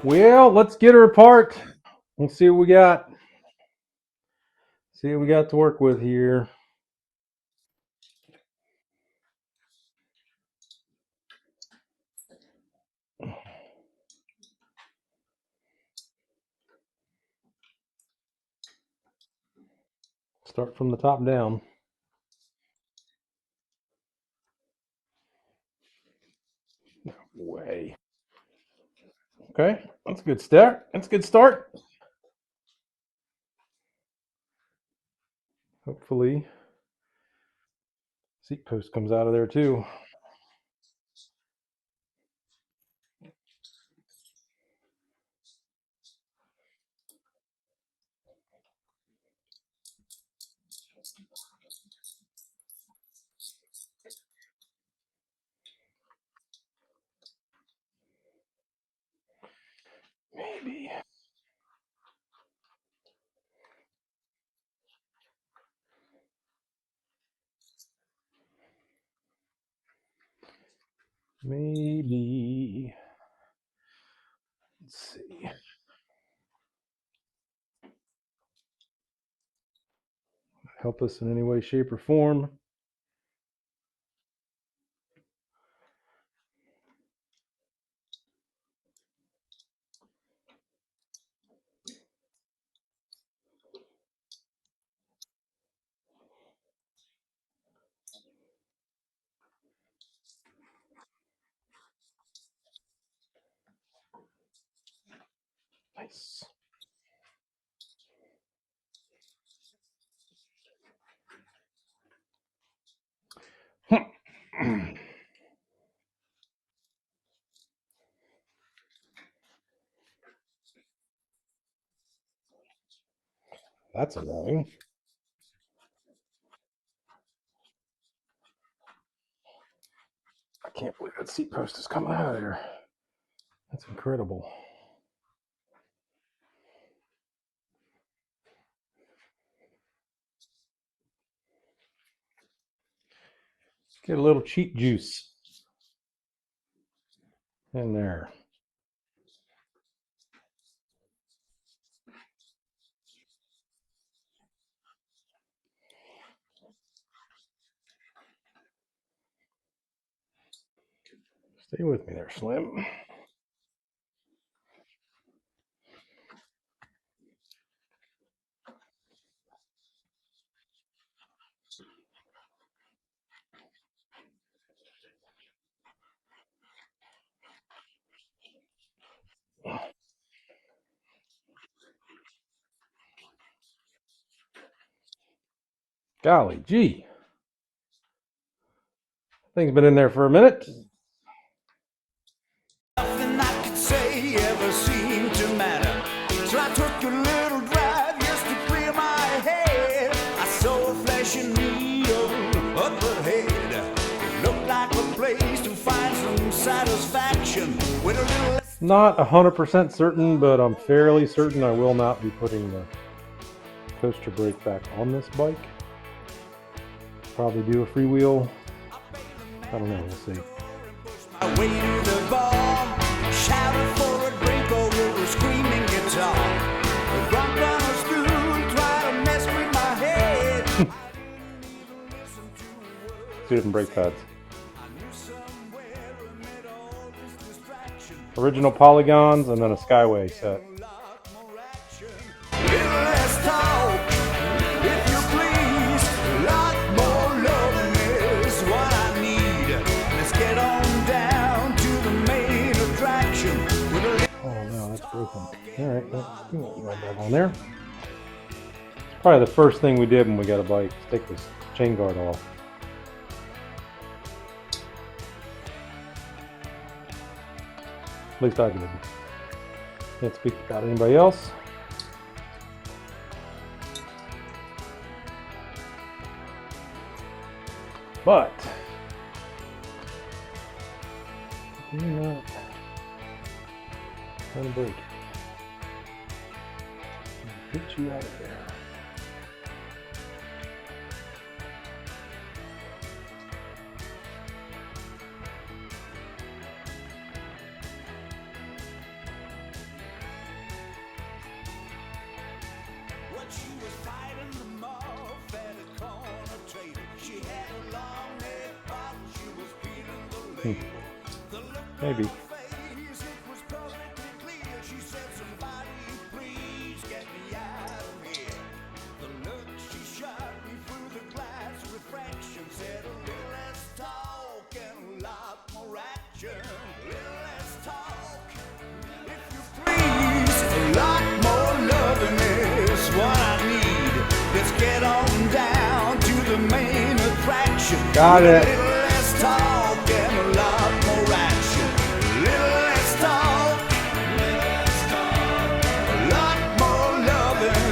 Well, let's get her apart. Let's see what we got. See what we got to work with here. Start from the top down. No way. Okay, that's a good start. That's a good start. Hopefully, seat post comes out of there too. Maybe. Maybe. Let's see. Help us in any way, shape, or form. Nice. That's annoying. I can't believe that seat post is coming out of there. That's incredible. Get a little cheat juice in there. Stay with me there, Slim. Golly gee. Thing's been in there for a minute. Nothing I could say ever seemed to matter. So I took a little drive just to clear my head. I saw a flashing needle up ahead. It looked like a place to find some satisfaction with a little. Not 100% certain, but I'm fairly certain I will not be putting the coaster brake back on this bike. Probably do a freewheel. I don't know, we'll see. I way to the bar, shouted for a drink over a screaming guitar. The drunk runners through, try to mess with my head. Two different brake pads. Original polygons and then a Skyway set. Alright, you won't run back on there. It's probably the first thing we did when we got a bike, is take this chain guard off. At least I did. Can't speak about anybody else. But do not trying to break. Get you out of there. Maybe. Got it. Less talk and a lot more action. Little less talk, a lot more loving.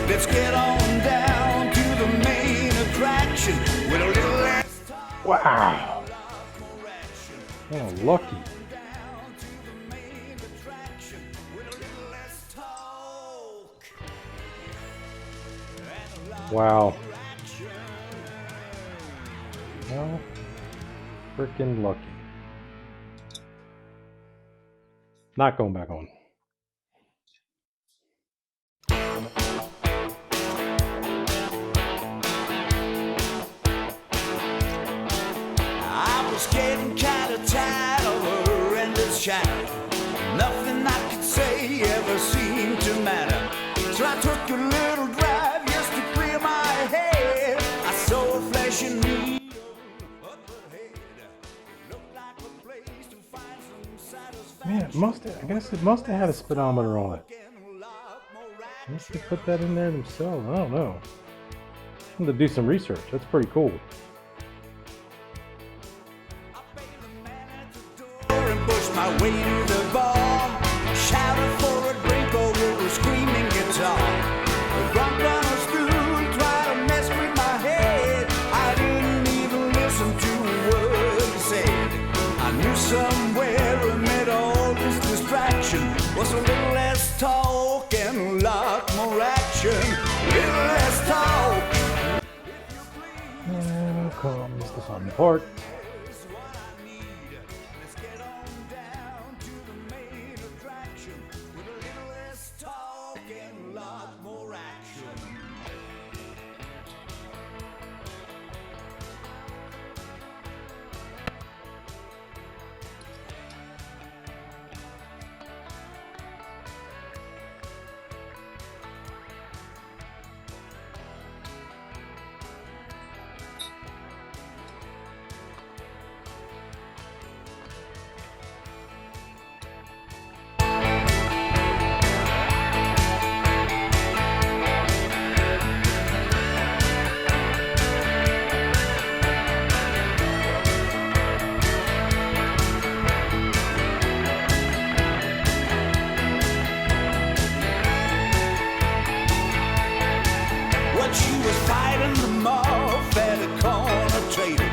Let's get on down to the main attraction. With a little less talk. Wow. Oh, lucky. Wow. Well, freaking lucky. Not going back on. I was getting kind of tired of her endless chatter. Nothing I could say ever seemed to matter. So I took a little drive just to clear my head. I saw a flashing needle up ahead. Looked like a place to find some satisfaction. Man, it must have, I guess it must have had a speedometer on it. Must have put that in there themselves. I don't know. I'm gonna do some research. That's pretty cool. And pushed my way to the bar, shouted for a drink over a screaming guitar. The drunk runner stood, tried to mess with my head. I didn't even listen to a word he said. I knew somewhere amid all this distraction was a little less talk and a lot more action. Little less talk. Now comes the fun part.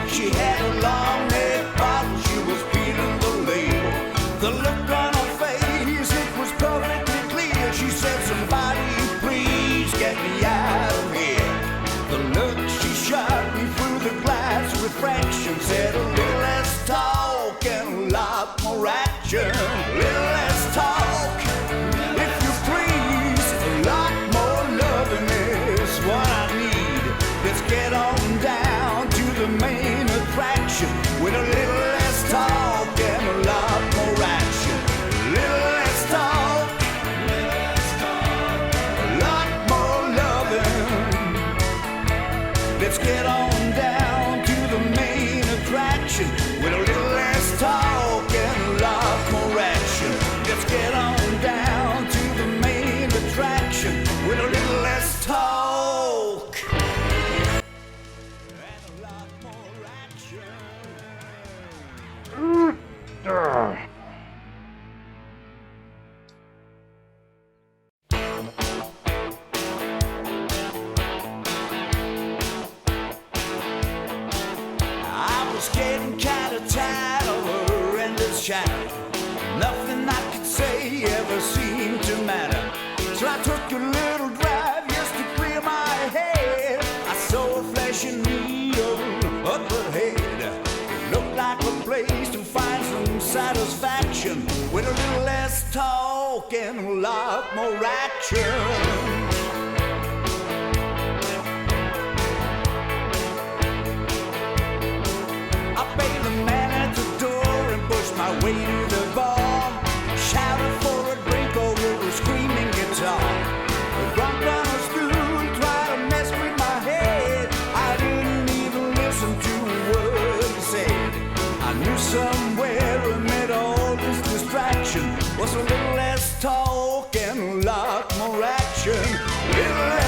She had a long neck bottle, she was peeling the label. The look on her face, it was perfectly clear. She said, somebody please get me out of here. The look she shot me through the glass refraction said a little less talk and a lot more action. A little less talk, if you please. A lot more loving is what I need. Let's get on down to the main attraction with a little less talk and a lot more action. A little less talk, a lot more loving. Let's get on down to the main attraction with a little less talk and a lot more action. Let's get on down to the main attraction with a little less talk. I was getting kind of tired of her endless chatter. Nothing I could say ever seemed to matter. So I took a little drive just to clear my head. I saw a flashing needle up ahead. It looked like a place to find some satisfaction with a little less talk and a lot more action. I The drunk runners through try to mess with my head. I didn't even listen to a word he said. I knew somewhere amid all this distraction was a little less talk and a lot more action. Little